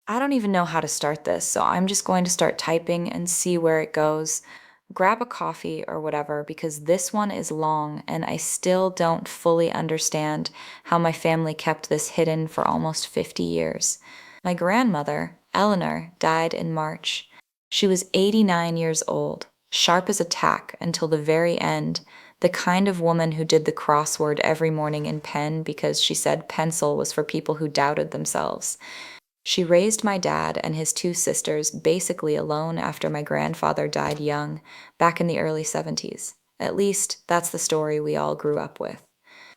I don't even know how to start this, so I'm just going to start typing and see where it goes. Grab a coffee or whatever, because this one is long and I still don't fully understand how my family kept this hidden for almost 50 years. My grandmother, Eleanor, died in March. She was 89 years old, sharp as a tack until the very end, the kind of woman who did the crossword every morning in pen because she said pencil was for people who doubted themselves. She raised my dad and his two sisters basically alone after my grandfather died young, back in the early 70s. At least, that's the story we all grew up with.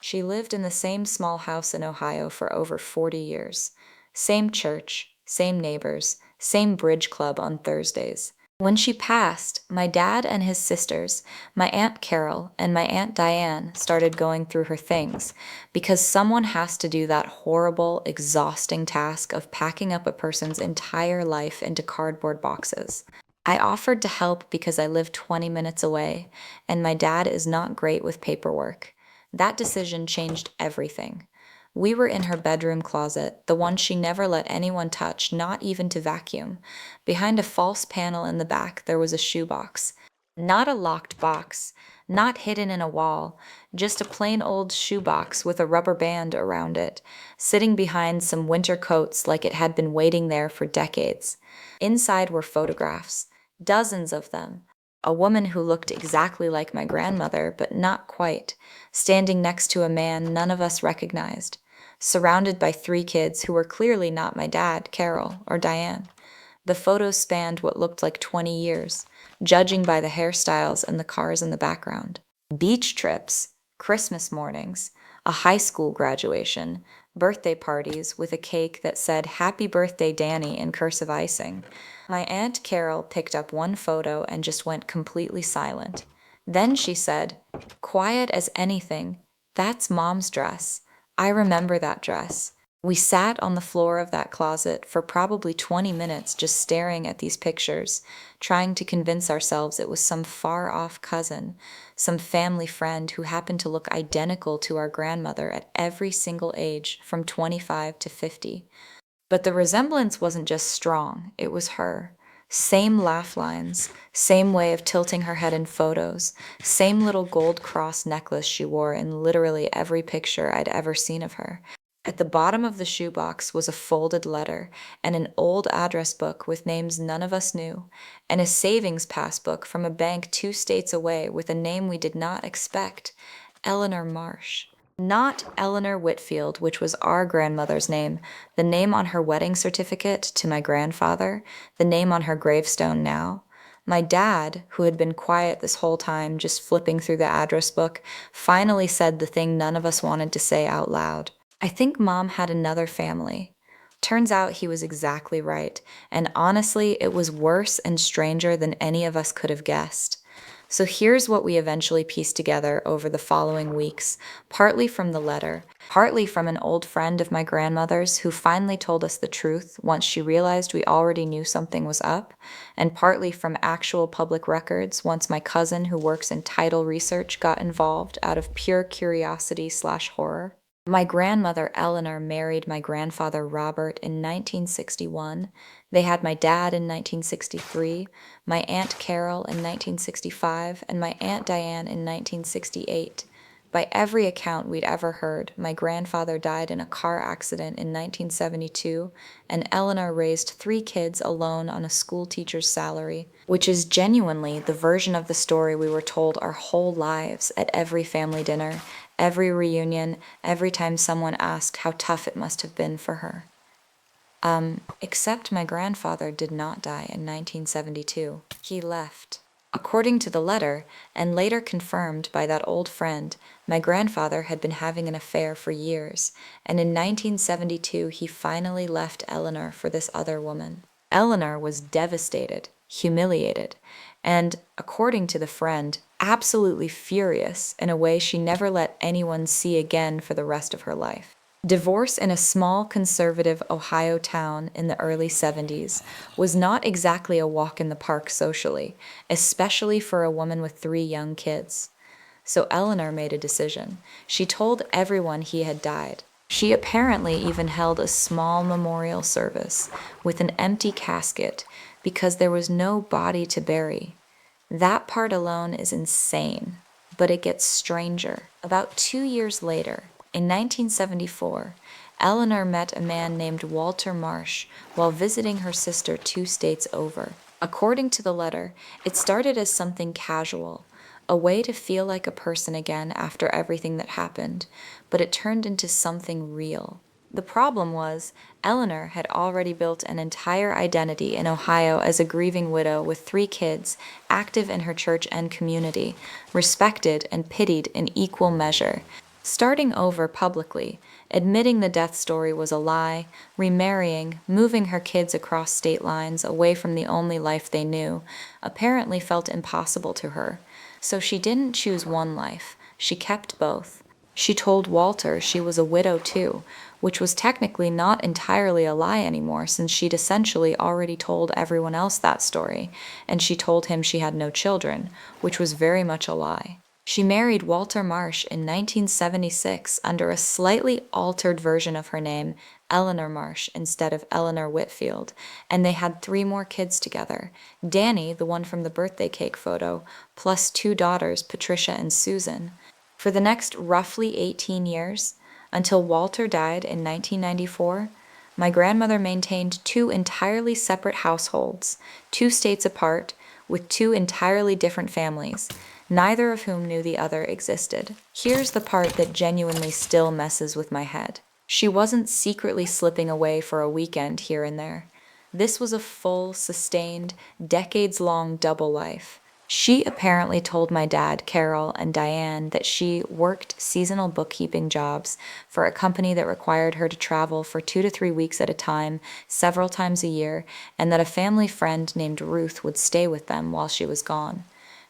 She lived in the same small house in Ohio for over 40 years. Same church, same neighbors, same bridge club on Thursdays. When she passed, my dad and his sisters, my Aunt Carol and my Aunt Diane, started going through her things because someone has to do that horrible, exhausting task of packing up a person's entire life into cardboard boxes. I offered to help because I live 20 minutes away, and my dad is not great with paperwork. That decision changed everything. We were in her bedroom closet, the one she never let anyone touch, not even to vacuum. Behind a false panel in the back, there was a shoebox. Not a locked box, not hidden in a wall, just a plain old shoebox with a rubber band around it, sitting behind some winter coats like it had been waiting there for decades. Inside were photographs, dozens of them. A woman who looked exactly like my grandmother, but not quite, standing next to a man none of us recognized, surrounded by three kids who were clearly not my dad, Carol, or Diane. The photos spanned what looked like 20 years, judging by the hairstyles and the cars in the background. Beach trips, Christmas mornings, a high school graduation, birthday parties with a cake that said "Happy Birthday, Danny" in cursive icing. My Aunt Carol picked up one photo and just went completely silent. Then she said, quiet as anything, "That's Mom's dress. I remember that dress." We sat on the floor of that closet for probably 20 minutes just staring at these pictures, trying to convince ourselves it was some far off cousin, some family friend who happened to look identical to our grandmother at every single age from 25 to 50. But the resemblance wasn't just strong, it was her. Same laugh lines, same way of tilting her head in photos, same little gold cross necklace she wore in literally every picture I'd ever seen of her. At the bottom of the shoebox was a folded letter and an old address book with names none of us knew, and a savings passbook from a bank 2 states away with a name we did not expect, Eleanor Marsh. Not Eleanor Whitfield, which was our grandmother's name, the name on her wedding certificate to my grandfather, the name on her gravestone now. My dad, who had been quiet this whole time, just flipping through the address book, finally said the thing none of us wanted to say out loud. "I think Mom had another family." Turns out he was exactly right, and honestly, it was worse and stranger than any of us could have guessed. So here's what we eventually pieced together over the following weeks, partly from the letter, partly from an old friend of my grandmother's who finally told us the truth once she realized we already knew something was up, and partly from actual public records once my cousin who works in title research got involved out of pure curiosity/horror. My grandmother Eleanor married my grandfather Robert in 1961. They had my dad in 1963, my Aunt Carol in 1965, and my Aunt Diane in 1968. By every account we'd ever heard, my grandfather died in a car accident in 1972, and Eleanor raised three kids alone on a school teacher's salary, which is genuinely the version of the story we were told our whole lives at every family dinner, every reunion, every time someone asked how tough it must have been for her. Except my grandfather did not die in 1972. He left. According to the letter, and later confirmed by that old friend, my grandfather had been having an affair for years, and in 1972 he finally left Eleanor for this other woman. Eleanor was devastated, humiliated, and, according to the friend, absolutely furious in a way she never let anyone see again for the rest of her life. Divorce in a small conservative Ohio town in the early 70s was not exactly a walk in the park socially, especially for a woman with three young kids. So Eleanor made a decision. She told everyone he had died. She apparently even held a small memorial service with an empty casket because there was no body to bury. That part alone is insane, but it gets stranger. About 2 years later, in 1974, Eleanor met a man named Walter Marsh while visiting her sister 2 states over. According to the letter, it started as something casual, a way to feel like a person again after everything that happened, but it turned into something real. The problem was, Eleanor had already built an entire identity in Ohio as a grieving widow with 3 kids, active in her church and community, respected and pitied in equal measure. Starting over publicly, admitting the death story was a lie, remarrying, moving her kids across state lines away from the only life they knew, apparently felt impossible to her. So she didn't choose one life, she kept both. She told Walter she was a widow too, which was technically not entirely a lie anymore since she'd essentially already told everyone else that story, and she told him she had no children, which was very much a lie. She married Walter Marsh in 1976 under a slightly altered version of her name, Eleanor Marsh, instead of Eleanor Whitfield, and they had 3 more kids together. Danny, the one from the birthday cake photo, plus 2 daughters, Patricia and Susan. For the next roughly 18 years, until Walter died in 1994, my grandmother maintained 2 entirely separate households, 2 states apart, with 2 entirely different families, neither of whom knew the other existed. Here's the part that genuinely still messes with my head. She wasn't secretly slipping away for a weekend here and there. This was a full, sustained, decades-long double life. She apparently told my dad, Carol, and Diane that she worked seasonal bookkeeping jobs for a company that required her to travel for 2 to 3 weeks at a time, several times a year, and that a family friend named Ruth would stay with them while she was gone.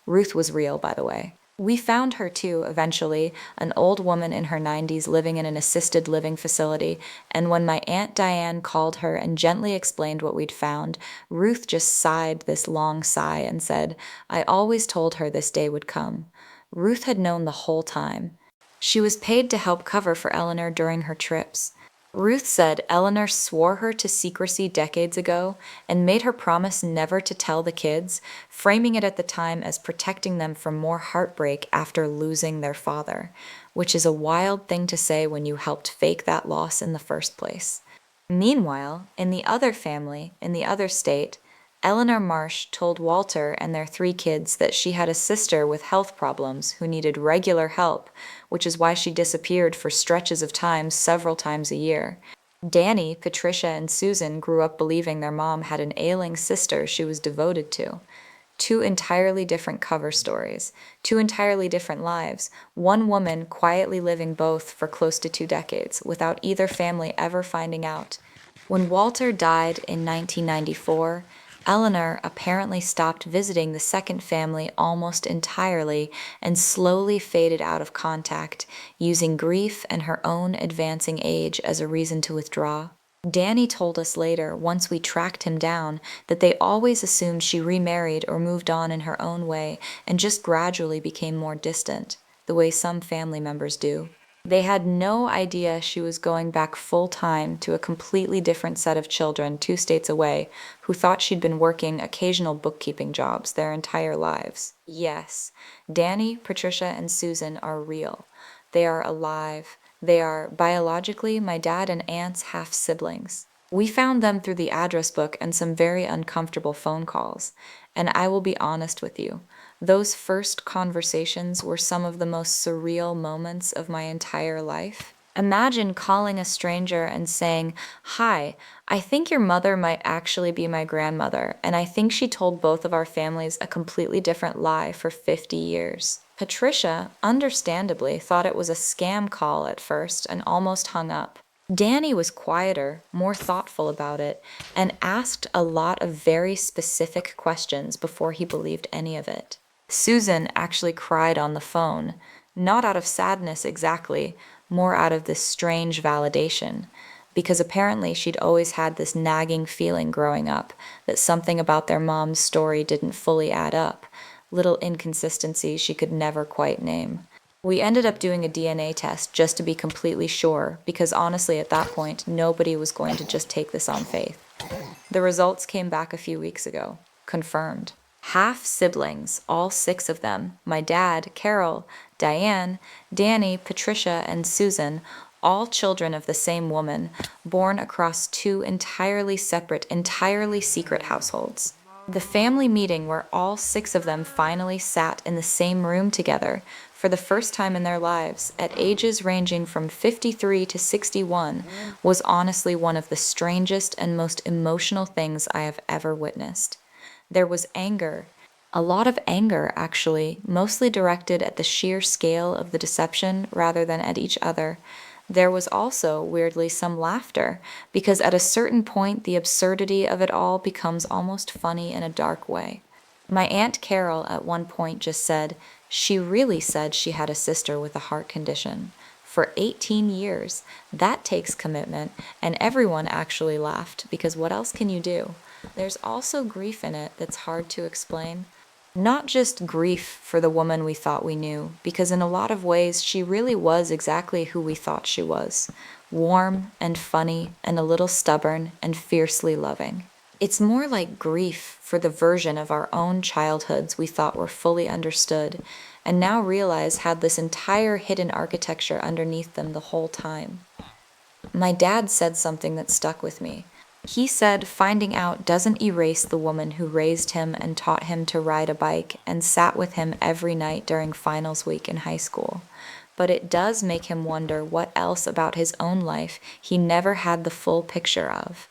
Ruth was real, by the way. We found her too, eventually, an old woman in her 90s living in an assisted living facility, and when my Aunt Diane called her and gently explained what we'd found, Ruth just sighed this long sigh and said, "I always told her this day would come." Ruth had known the whole time. She was paid to help cover for Eleanor during her trips. Ruth said Eleanor swore her to secrecy decades ago and made her promise never to tell the kids, framing it at the time as protecting them from more heartbreak after losing their father, which is a wild thing to say when you helped fake that loss in the first place. Meanwhile, in the other family, in the other state, Eleanor Marsh told Walter and their 3 kids that she had a sister with health problems who needed regular help, which is why she disappeared for stretches of time several times a year. Danny, Patricia, and Susan grew up believing their mom had an ailing sister she was devoted to. 2 entirely different cover stories, 2 entirely different lives, one woman quietly living both for close to 2 decades without either family ever finding out. When Walter died in 1994, Eleanor apparently stopped visiting the second family almost entirely and slowly faded out of contact, using grief and her own advancing age as a reason to withdraw. Danny told us later, once we tracked him down, that they always assumed she remarried or moved on in her own way and just gradually became more distant, the way some family members do. They had no idea she was going back full-time to a completely different set of children 2 states away who thought she'd been working occasional bookkeeping jobs their entire lives. Yes, Danny, Patricia, and Susan are real. They are alive. They are, biologically, my dad and aunt's half-siblings. We found them through the address book and some very uncomfortable phone calls. And I will be honest with you, those first conversations were some of the most surreal moments of my entire life. Imagine calling a stranger and saying, "Hi, I think your mother might actually be my grandmother, and I think she told both of our families a completely different lie for 50 years. Patricia, understandably, thought it was a scam call at first and almost hung up. Danny was quieter, more thoughtful about it, and asked a lot of very specific questions before he believed any of it. Susan actually cried on the phone, not out of sadness exactly, more out of this strange validation, because apparently she'd always had this nagging feeling growing up that something about their mom's story didn't fully add up, little inconsistencies she could never quite name. We ended up doing a DNA test just to be completely sure, because honestly, at that point, nobody was going to just take this on faith. The results came back a few weeks ago. Confirmed. Half siblings, all six of them, my dad, Carol, Diane, Danny, Patricia, and Susan, all children of the same woman, born across two entirely separate, entirely secret households. The family meeting where all six of them finally sat in the same room together for the first time in their lives, at ages ranging from 53 to 61, was honestly one of the strangest and most emotional things I have ever witnessed. There was anger, a lot of anger actually, mostly directed at the sheer scale of the deception rather than at each other. There was also, weirdly, some laughter, because at a certain point the absurdity of it all becomes almost funny in a dark way. My Aunt Carol at one point just said, she really said she had a sister with a heart condition. For 18 years. That takes commitment, and everyone actually laughed, because what else can you do? There's also grief in it that's hard to explain. Not just grief for the woman we thought we knew, because in a lot of ways she really was exactly who we thought she was. Warm and funny and a little stubborn and fiercely loving. It's more like grief for the version of our own childhoods we thought were fully understood, and now realize had this entire hidden architecture underneath them the whole time. My dad said something that stuck with me. He said finding out doesn't erase the woman who raised him and taught him to ride a bike and sat with him every night during finals week in high school. But it does make him wonder what else about his own life he never had the full picture of.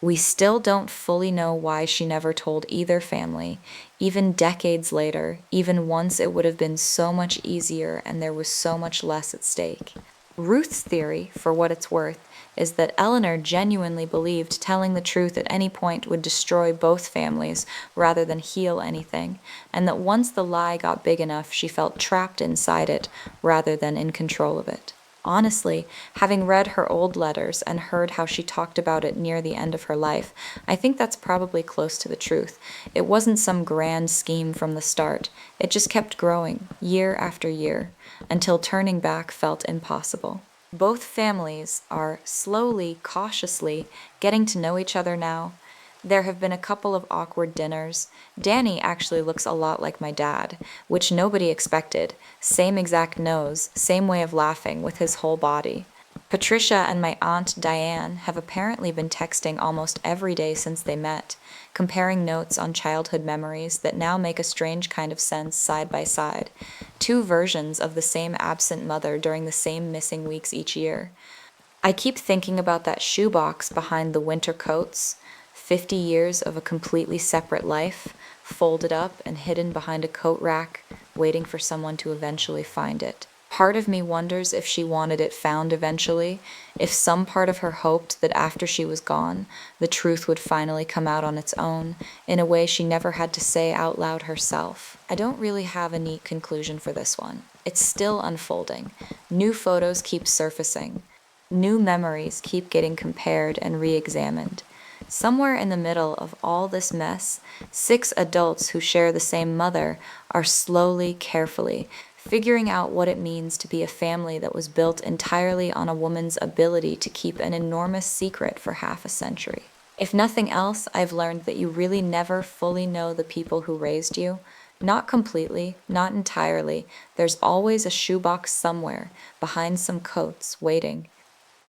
We still don't fully know why she never told either family, even decades later, even once it would have been so much easier and there was so much less at stake. Ruth's theory, for what it's worth, is that Eleanor genuinely believed telling the truth at any point would destroy both families rather than heal anything, and that once the lie got big enough, she felt trapped inside it rather than in control of it. Honestly, having read her old letters and heard how she talked about it near the end of her life, I think that's probably close to the truth. It wasn't some grand scheme from the start. It just kept growing, year after year, until turning back felt impossible. Both families are slowly, cautiously getting to know each other now. There have been a couple of awkward dinners. Danny actually looks a lot like my dad, which nobody expected. Same exact nose, same way of laughing with his whole body. Patricia and my Aunt Diane have apparently been texting almost every day since they met, comparing notes on childhood memories that now make a strange kind of sense side by side. Two versions of the same absent mother during the same missing weeks each year. I keep thinking about that shoebox behind the winter coats. 50 years of a completely separate life, folded up and hidden behind a coat rack, waiting for someone to eventually find it. Part of me wonders if she wanted it found eventually, if some part of her hoped that after she was gone, the truth would finally come out on its own, in a way she never had to say out loud herself. I don't really have a neat conclusion for this one. It's still unfolding. New photos keep surfacing. New memories keep getting compared and re-examined. Somewhere in the middle of all this mess, 6 adults who share the same mother are slowly, carefully, figuring out what it means to be a family that was built entirely on a woman's ability to keep an enormous secret for half a century. If nothing else, I've learned that you really never fully know the people who raised you. Not completely, not entirely. There's always a shoebox somewhere, behind some coats, waiting.